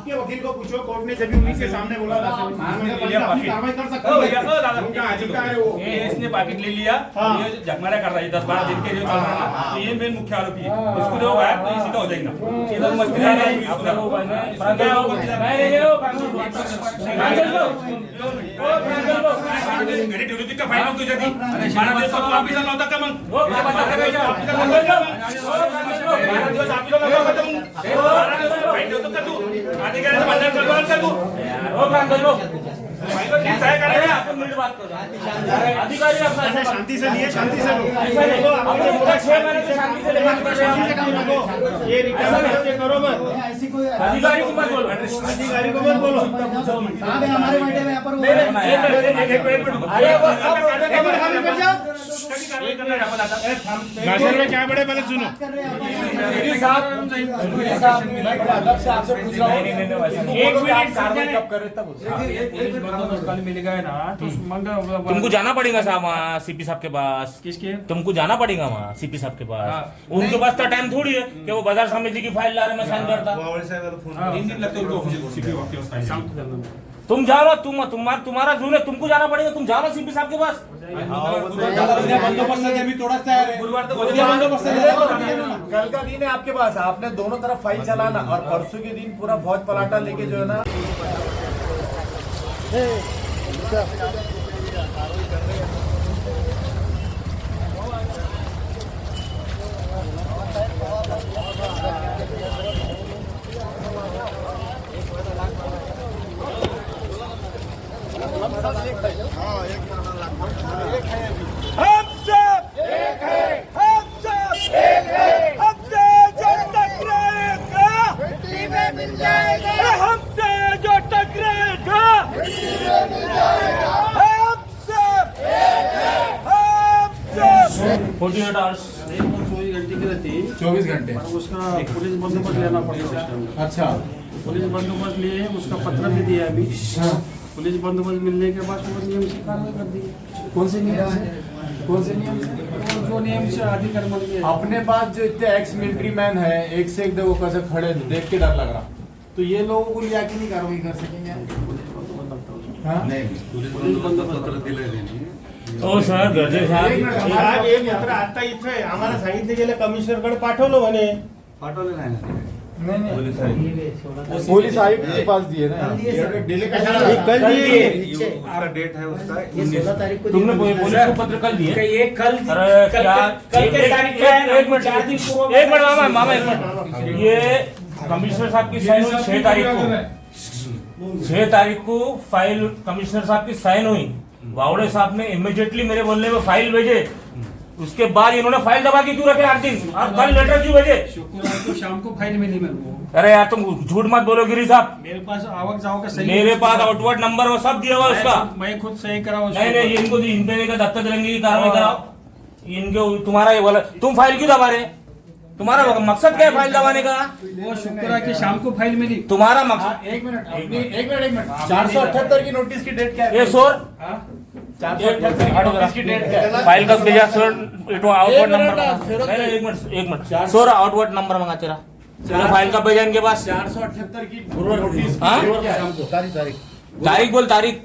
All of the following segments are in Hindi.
आपके वकील को पूछो, कोर्ट ने जब उन्हीं के सामने बोला था कार्रवाई कर सकते हैं, उनका अधिकार है वो। इसने पाकिट ले लिया, ये जगमारा कर रहा है 10-12 दिन के जो चल रहा है, तो ये मेन मुख्य आरोपी है। इसको जो है तो ये सीधा हो जाएगा, सीधा मस्ती नहीं आएगी इसको। घरी ठेवली का फाईल तुझ्या ती बारा दिवस ऑफिसला नव्हता का मग? बारा दिवस ऑफिसला नव्हता का मग? फाईल ठेवतो का तू? अधिकाऱ्याचं भांडण करणार का तू? शांति से लिए, शांति से ये रिकॉर्ड करो मत, अधिकारी को मत बोलो, अधिकारी को मत बोलो। हमारे बैठे में यहाँ पर क्या बड़े पहले सुनो, आपसे पूछ रहा हूँ, एक मिनट कार्रवाई कब करे तब मिलेगा ना तो तुमको जाना पड़ेगा साहब वहाँ सीपी साहब के पास। किसके? तुमको जाना पड़ेगा वहाँ सीपी साहब के पास। उनके पास तो टाइम थोड़ी है कि वो बाजार समिति की फाइल ला रहे मैं साइन करता। 3 दिन लगते उनको सीपी वक्त के पास। तुम जाओ ना, तुम्हारा जून है, तुमको जाना पड़ेगा, तुम जाओ ना सीपी साहब के पास। गुरुवार तो कल का दिन है आपके पास, आपने दोनों तरफ फाइल चलाना और परसों के दिन पूरा फौज पलाटा लेके जो है ना चौबीस घंटे उसका पुलिस बंदोबस्त लेना पड़ेगा। अच्छा, पुलिस बंदोबस्त लिए, उसका पत्र भी दिया अभी। पुलिस बंदोबस्त मिलने के बाद वो नियम से कार्रवाई कर दी। कौन से नियम से? कौन से नियम से? जो नियम से अधिक्रमण किया। अपने पास जो इतने एक्स मिलिट्री मैन है, एक से एक देखो कैसे खड़े हैं, देख के डर लग रहा। तो ये लोगों को लिया के नहीं कार्रवाई कर सकेंगे? ओ सर गरजे साहेब एक मात्र आता इथे आम्हाला सांगितले गेले कमिशनरकडे पाठवलं म्हणे. पुलिस आयुक्त के पास दिए ना, डिले कशाला कल दिए. डेट है उसका ये 16 तारीख को तुमने पुलिस को पत्र कल दिए? ये कल अरे क्या कल के तारीख क्या है? एक मिनट 4 दिन पूर्व एक मिनट मामा एक मिनट। ये कमिश्नर साहब की साइन हुई 6 तारीख को, 6 तारीख को फाइल कमिश्नर साहब की साइन हुई। वावड़े साहब ने इमीडिएटली मेरे बोलने में फाइल भेजे, उसके बाद इन्होंने फाइल दबा के क्यों रखे 8 दिन और कल लेटर क्यों भेजे? शुक्रवार को शाम को फाइल मिली मेरे को। अरे यार तुम झूठ मत बोलो गिरी साहब, मेरे पास आवक जाओ का सही, मेरे पास आउटवर्ड नंबर वो सब दिया हुआ उसका। मैं खुद सही कराऊं। नहीं इनको इन पे का दत्तक लेंगे की कार्रवाई कराओ इनके। तुम्हारा ये बोला तुम फाइल क्यों दबा रहे? तुम्हारा मकसद क्या है फाइल दबाने का? वो शुक्रवार की शाम को फाइल मिली। तुम्हारा मकसद एक मिनट 478 की नोटिस की डेट क्या है? ये सोर 478 की नोटिस की डेट क्या है? फाइल कब भेजा सर? आउटवर्ड नंबर एक मिनट सोर आउटवर्ड नंबर मंगा तेरा फाइल कब भेजा इनके पास? 478 की नोटिस तारीख बोल तारीख।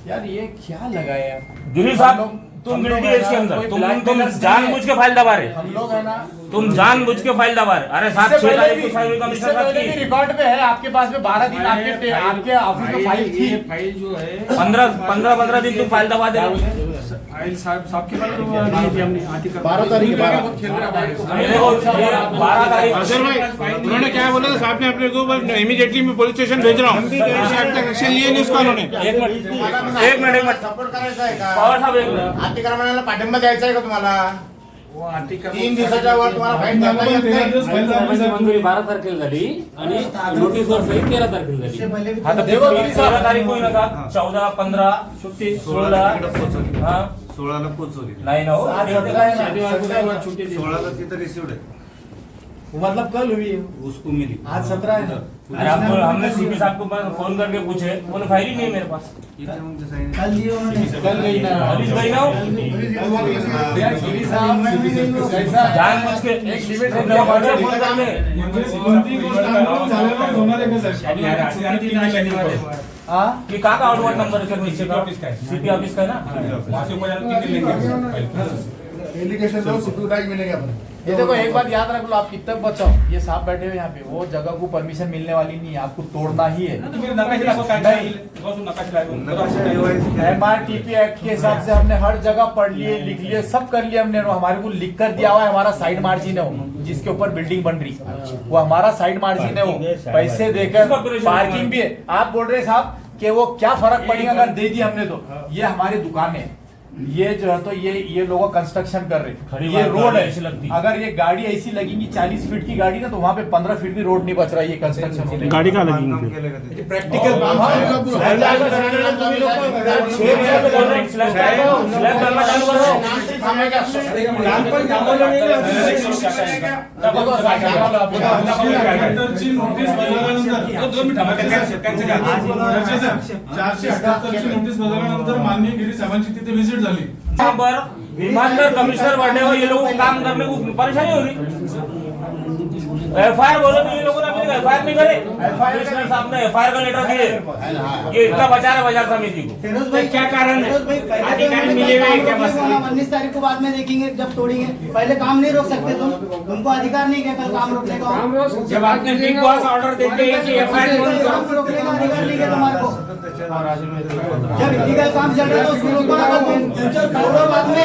यार ये क्या लगाया गिरी साहब तुम मिलती है इसके अंदर, तुम जानबूझ के फाइल दबा रहे। हम लोग है ना, तुम जानबूझ के फाइल दबा रहे। अरे साहब 6 तारीख को फाइल कमिश्नर साहब की रिकॉर्ड में है आपके पास में 12 दिन आपके ऑफिस में फाइल थी। फाइल जो है 15 दिन तुम फाइल दबा दे। फाइल साहब के पास नहीं थी, हमने आती कर 12 तारीख 12 तारीख अजय भाई उन्होंने क्या बोला था साहब ने अपने को इमीडिएटली मैं पुलिस स्टेशन भेज रहा हूँ, एक्शन लिए नहीं उसका उन्होंने. एक मिनट सपोर्ट करायचा आहे का? पवार साहेब एक मिनिट. अतिक्रमणाला पाठिंबा द्यायचा आहे का तुम्हाला? वो आती कर 3 दिवसाच्या वर तुम्हाला फाईन भरता येत नाही. मंजुरी 12 तारखेला झाली आणि नोटीसवर सही 13 तारखेला झाली. आता 13 तारीख होईल ना साहेब? 14 15 छुट्टी 16 हां 16 ला पोहोचवली. नाही ना हो. शनिवार को छुट्टी दी. 16 ला तिथं रिसिव्ड आहे. मतलब कल हुई है, उसको मिली आज 17 है ना। अरे आपको हमने सीपी साहब को फोन करके पूछे, बोले फाइल ही नहीं है मेरे पास। कल दिए उन्होंने कल गई ना पुलिस गई ना हो, यार गिरी साहब कैसा जानबूझ के एक लिमिट फोन करके हाँ कि कहाँ का आउटवर्ड नंबर है सर नीचे का? सीपी ऑफिस का है ना? वहाँ से ऊपर जाने 3 दिन लेंगे। एलिगेशन लो सिक्योरिटी मिलेगा अपने। ये देखो एक बात याद रख लो, आप कितने बचाओ, ये साहब बैठे हुए यहाँ पे, वो जगह को परमिशन मिलने वाली नहीं है, आपको तोड़ना ही है। MRTP एक्ट के हिसाब से हमने हर जगह पढ़ लिए, लिख लिए, सब कर लिए हमने। हमारे को लिख कर दिया हुआ है, हमारा साइड मार्जिन है वो, जिसके ऊपर बिल्डिंग बन रही है वो हमारा साइड मार्जिन है, वो पैसे देकर पार्किंग भी है। आप बोल रहे साहब कि वो क्या फर्क पड़ेगा अगर दे दी हमने तो, ये हमारी दुकान है, ये जो है तो ये लोग कंस्ट्रक्शन कर रहे, ये रोड है। अगर ये गाड़ी ऐसी लगेगी 40 फीट की गाड़ी ना, तो वहाँ पे 15 फीट भी रोड नहीं बच रहा है, ये कंस्ट्रक्शन होने गाड़ी का लगेगी प्रैक्टिकल नोटीस बदलल्यानंतर माननीय गिरी साहेबांची तिथे व्हिजिट झाली। यहाँ पर ईमानदार कमिश्नर बैठे हुए, ये लोगों को काम करने को परेशानी होगी। FIR बोलो तो ये लोगों ने FIR नहीं करे, कमिश्नर साहब ने FIR का लेटर दिए, ये इतना बचा रहे बाजार समिति को। फिरोज भाई क्या कारण है? अधिकारी मिले हुए हैं क्या? बस 19 तारीख को बाद में देखेंगे जब तोड़ेंगे, पहले काम नहीं रोक सकते तुम? तुमको अधिकार नहीं है कल काम रोकने का? जब आपने बिग बॉस ऑर्डर देते हैं कि FIR काम रोकने का अधिकार नहीं है तुम्हारे को। जब इलीगल काम चल रहा है तो उसको रोको ना, फ्यूचर तोड़ो बाद में।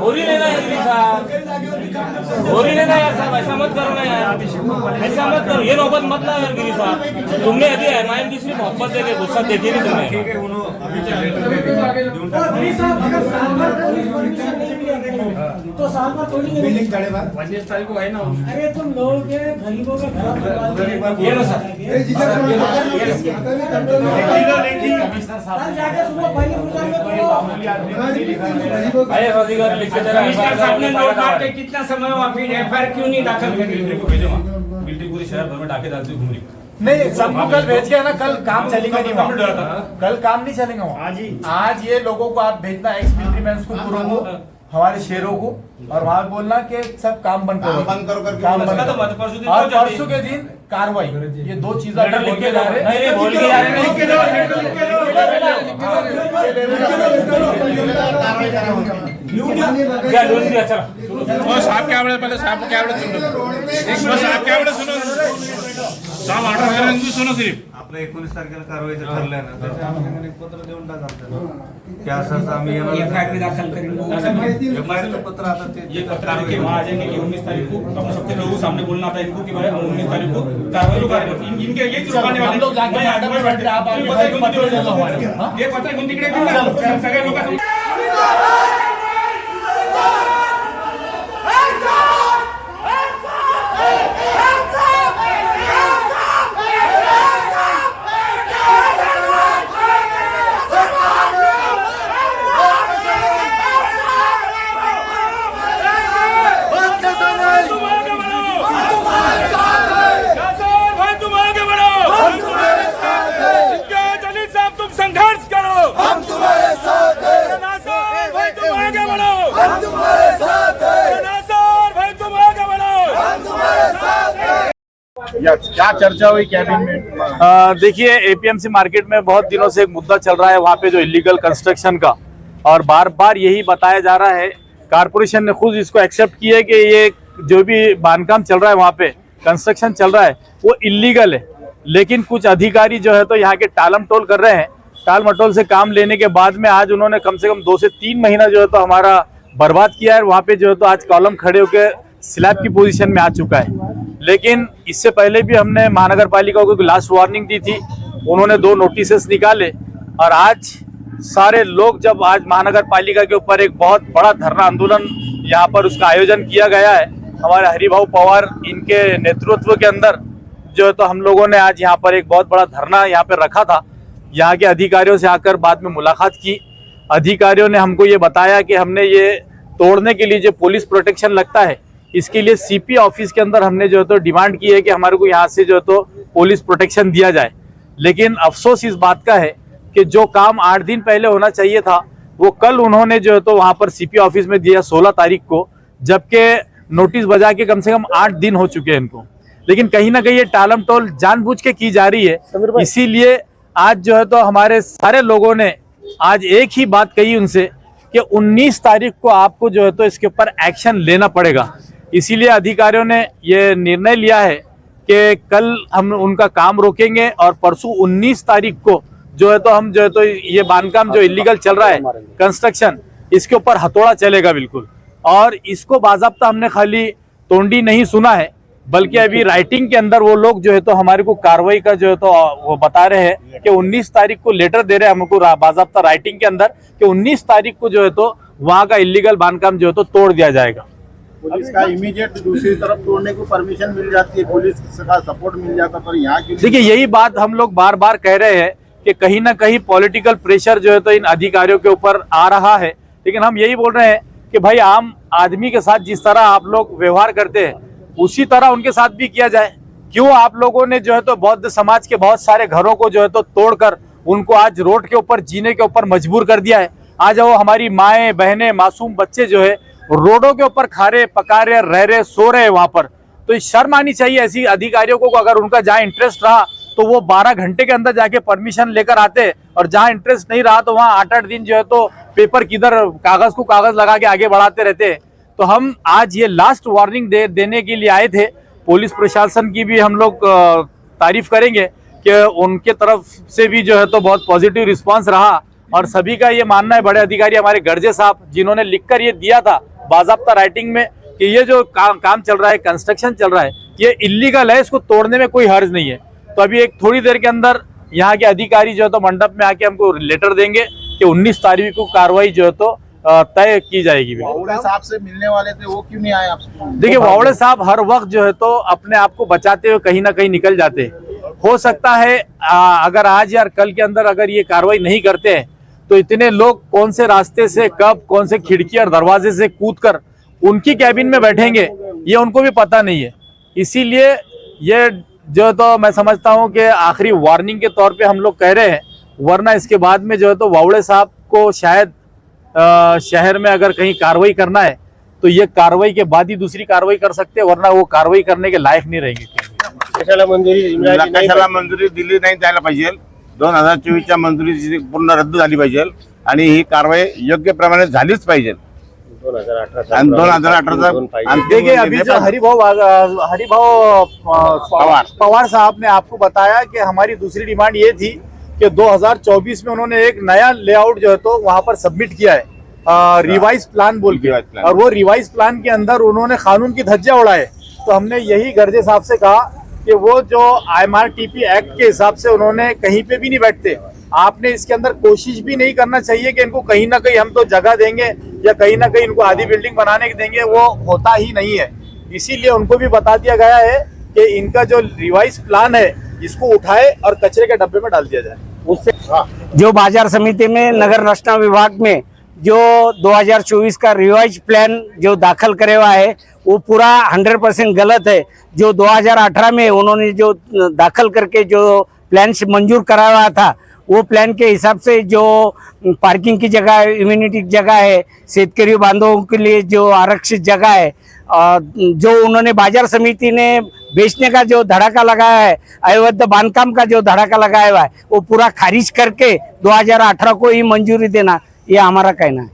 होरी लेना है साहब, होरी लेना यार साहब, ऐसा मत करो ना यार, ऐसा मत करो, ये नौबत मत ला यार गिरी साहब। तुमने अभी MIM की सिर्फ मोहब्बत देके गुस्सा देखी नहीं तुमने। तो साल भर तोड़ेंगे बिल्डिंग खड़े बात 19 तारीख को है ना। अरे तुम लोग के गरीबों का घर ये लो सर, कमिश्नर साहब कल जाके सुबह पहले फुर्सत में तोड़ो। अधिकारी लिख के जरा कमिश्नर साहब ने नोट मार के कितना समय हुआ, फिर FIR क्यों नहीं दाखिल करी? को भेजो वहाँ, बिल्डिंग पूरे शहर भर में डाके डालते घूम रही। नहीं, सबको कल भेज के ना, कल काम चलेगा नहीं वहाँ, कल काम नहीं चलेगा वहाँ। आज ये लोगों को आप भेजना, एक्स मिलिट्री मैन को, पूरों को, हमारे शेरों को, और वहाँ बोलना कि सब काम बंद करो, काम बंद करो। और परसों के दिन कार्रवाई, ये दो चीजें लिख के जा रहे हैं। नहीं बोल के जा रहे हैं। क्या लोन दिया? चलो साहब क्या बोले, पहले साहब क्या बोले सुनो, साहब क्या बोले सुनो, साहब ऑर्डर करें सुनो सिर्फ। आपलं 19 तारखेला कारवाईचं ठरलंय ना, त्याच्या आम्ही एक पत्र देऊन टाका आपल्याला की असं असं आम्ही FIR दाखल करेंगे। FIR पत्र आता ते ये पत्र के वहाँ आ जाएंगे कि 19 तारीख को अपने सबके लोगों के सामने बोलना था इनको कि भाई हम 19 तारीख को कार्रवाई करेंगे। इनके ये जो रुकाने वाले लोग जाके मैडम में बैठते हैं, आप आगे पत्र दे दो हमारे। ये पत्र घेऊन तिकडे घेऊन जा, सगळ्या लोकांना संघर्ष करो, हम तुम्हारे साथ हैं। भाई तुम आगे बढ़ो, हम तुम्हारे साथ हैं। भाई तुम आगे बढ़ो, हम तुम्हारे साथ हैं। क्या चर्चा हुई कैबिन में? देखिए, APMC मार्केट में बहुत दिनों से एक मुद्दा चल रहा है, वहाँ पे जो इलीगल कंस्ट्रक्शन का, और बार बार यही बताया जा रहा है, कारपोरेशन ने खुद इसको एक्सेप्ट किया है कि ये जो भी बांधकाम चल रहा है, वहाँ पे कंस्ट्रक्शन चल रहा है, वो इलीगल है। लेकिन कुछ अधिकारी जो है तो यहाँ के टालम टोल कर रहे हैं। टाल मटोल से काम लेने के बाद में आज उन्होंने कम से कम 2 से 3 महीना जो है तो हमारा बर्बाद किया है। वहाँ पे जो है तो आज कॉलम खड़े होकर स्लैब की पोजीशन में आ चुका है। लेकिन इससे पहले भी हमने महानगर पालिका को लास्ट वार्निंग दी थी, उन्होंने 2 नोटिस निकाले, और आज सारे लोग जब आज महानगर पालिका के ऊपर एक बहुत बड़ा धरना आंदोलन यहाँ पर उसका आयोजन किया गया है, हमारे हरिभाऊ पवार इनके नेतृत्व के अंदर जो है तो हम लोगों ने आज यहाँ पर एक बहुत बड़ा धरना यहाँ पर रखा था। यहाँ के अधिकारियों से आकर बाद में मुलाकात की। अधिकारियों ने हमको ये बताया कि हमने ये तोड़ने के लिए जो पुलिस प्रोटेक्शन लगता है, इसके लिए सीपी ऑफिस के अंदर हमने जो है तो डिमांड की है कि हमारे को यहाँ से जो है तो पुलिस प्रोटेक्शन दिया जाए। लेकिन अफसोस इस बात का है कि जो काम 8 दिन पहले होना चाहिए था वो कल उन्होंने जो है तो वहाँ पर सीपी ऑफिस में दिया 16 तारीख को, जबकि नोटिस बजा के कम से कम 8 दिन हो चुके हैं इनको। लेकिन कहीं ना कहीं ये टालम टोल जानबूझ के की जा रही है। इसीलिए आज जो है तो हमारे सारे लोगों ने आज एक ही बात कही उनसे कि 19 तारीख को आपको जो है तो इसके ऊपर एक्शन लेना पड़ेगा। इसीलिए अधिकारियों ने ये निर्णय लिया है कि कल हम उनका काम रोकेंगे और परसों 19 तारीख को जो है तो हम जो है तो ये बांधकाम जो इलीगल चल रहा है कंस्ट्रक्शन, इसके ऊपर हथौड़ा चलेगा बिल्कुल। और इसको बाज़ाब्ता हमने खाली तोंडी नहीं सुना है, बल्कि अभी राइटिंग के अंदर वो लोग जो है तो हमारे को कार्रवाई का जो है तो वो बता रहे हैं कि 19 तारीख को लेटर दे रहे हैं हमको बाज़ाब्ता राइटिंग के अंदर कि 19 तारीख को जो है तो वहाँ का इलीगल बांधकाम जो है तो तोड़ दिया जाएगा। पुलिस का इमीडिएट दूसरी तरफ तोड़ने को परमिशन मिल जाती है, पुलिस का सपोर्ट मिल जाता, पर यहाँ की देखिए यही बात हम लोग बार बार कह रहे हैं कि कहीं ना कहीं पॉलिटिकल प्रेशर जो है तो इन अधिकारियों के ऊपर आ रहा है। लेकिन हम यही बोल रहे हैं कि भाई आम आदमी के साथ जिस तरह आप लोग व्यवहार करते हैं उसी तरह उनके साथ भी किया जाए। क्यों आप लोगों ने जो है तो बौद्ध समाज के बहुत सारे घरों को जो है तो तोड़कर उनको आज रोड के ऊपर जीने के ऊपर मजबूर कर दिया है। आज वो हमारी माएँ बहनें मासूम बच्चे जो है रोडों के ऊपर खा रहे पका रहे रह रहे सो रहे वहां पर। तो शर्म आनी चाहिए ऐसी अधिकारियों को। अगर उनका जहाँ इंटरेस्ट रहा तो वो 12 घंटे के अंदर जाके परमिशन लेकर आते, और जहाँ इंटरेस्ट नहीं रहा तो वहाँ 8-8 दिन जो है तो पेपर किधर कागज को कागज लगा के आगे बढ़ाते रहते। तो हम आज ये लास्ट वार्निंग देने के लिए आए थे। पुलिस प्रशासन की भी हम लोग तारीफ करेंगे कि उनके तरफ से भी जो है तो बहुत पॉजिटिव रिस्पॉन्स रहा, और सभी का ये मानना है, बड़े अधिकारी हमारे गर्जे साहब जिन्होंने लिखकर ये दिया था बाज़ाब्ता राइटिंग में कि ये जो काम चल रहा है, कंस्ट्रक्शन चल रहा है, ये इलीगल है, इसको तोड़ने में कोई हर्ज नहीं है। तो अभी एक थोड़ी देर के अंदर यहाँ के अधिकारी जो है तो मंडप में आके हमको लेटर देंगे कि 19 तारीख को कार्रवाई जो है तो तय की जाएगी। वावड़े साहब से मिलने वाले थे, वो क्यों नहीं आए आपसे? देखिए वावड़े साहब हर वक्त जो है तो अपने आप को बचाते हुए कहीं ना कहीं निकल जाते हैं। हो सकता है अगर आज या कल के अंदर अगर ये कार्रवाई नहीं करते हैं तो इतने लोग कौन से रास्ते से कब कौन से खिड़की और दरवाजे से कूदकर उनकी कैबिन में बैठेंगे ये उनको भी पता नहीं है। इसीलिए ये जो तो मैं समझता हूं कि आखिरी वार्निंग के तौर पे हम लोग कह रहे हैं, वरना इसके बाद में जो है तो वावड़े साहब को शायद शहर में अगर कहीं कार्रवाई करना है तो ये कार्रवाई के बाद ही दूसरी कार्रवाई कर सकते हैं, वरना वो कार्रवाई करने के लायक नहीं रहेंगे। कशाला मंजुरी दिली नाही जायला पाहिजे। 2024च्या मंजुरीची पूर्ण रद्द झाली पाहिजे आणि ही कारवाई योग्य प्रमाणे झालीच पाहिजे। 2018 देखिए अभी जो हरिभाऊ पवार साहब ने आपको बताया कि हमारी दूसरी डिमांड ये थी कि 2024 में उन्होंने एक नया लेआउट जो है तो वहां पर सबमिट किया है रिवाइज प्लान बोल के, और वो रिवाइज प्लान के अंदर उन्होंने कानून की धज्जियां उड़ाए। तो हमने यही गर्जे साहब से कहा कि वो जो IMRTP एक्ट के हिसाब से उन्होंने कहीं पे भी नहीं बैठते। आपने इसके अंदर कोशिश भी नहीं करना चाहिए कि इनको कहीं ना कहीं हम तो जगह देंगे या कहीं ना कहीं इनको आधी बिल्डिंग बनाने के देंगे, वो होता ही नहीं है। इसीलिए उनको भी बता दिया गया है कि इनका जो रिवाइज प्लान है इसको उठाए और कचरे के डब्बे में डाल दिया जाए। उससे जो बाजार समिति में नगर रचना विभाग में जो 2024 का रिवाइज प्लान जो दाखिल करे हुआ है वो पूरा 100% गलत है। जो 2018 में उन्होंने जो दाखिल करके जो प्लान से मंजूर कराया हुआ था वो प्लान के हिसाब से जो पार्किंग की जगह, इम्यूनिटी जगह है, शेतकरी बांधवों के लिए जो आरक्षित जगह है, जो उन्होंने बाजार समिति ने बेचने का जो धड़ाका लगाया है, अवैध बांधकाम का जो धड़ाका लगाया हुआ है, वो पूरा खारिज करके 2018 को ही मंजूरी देना, ये हमारा कहना है।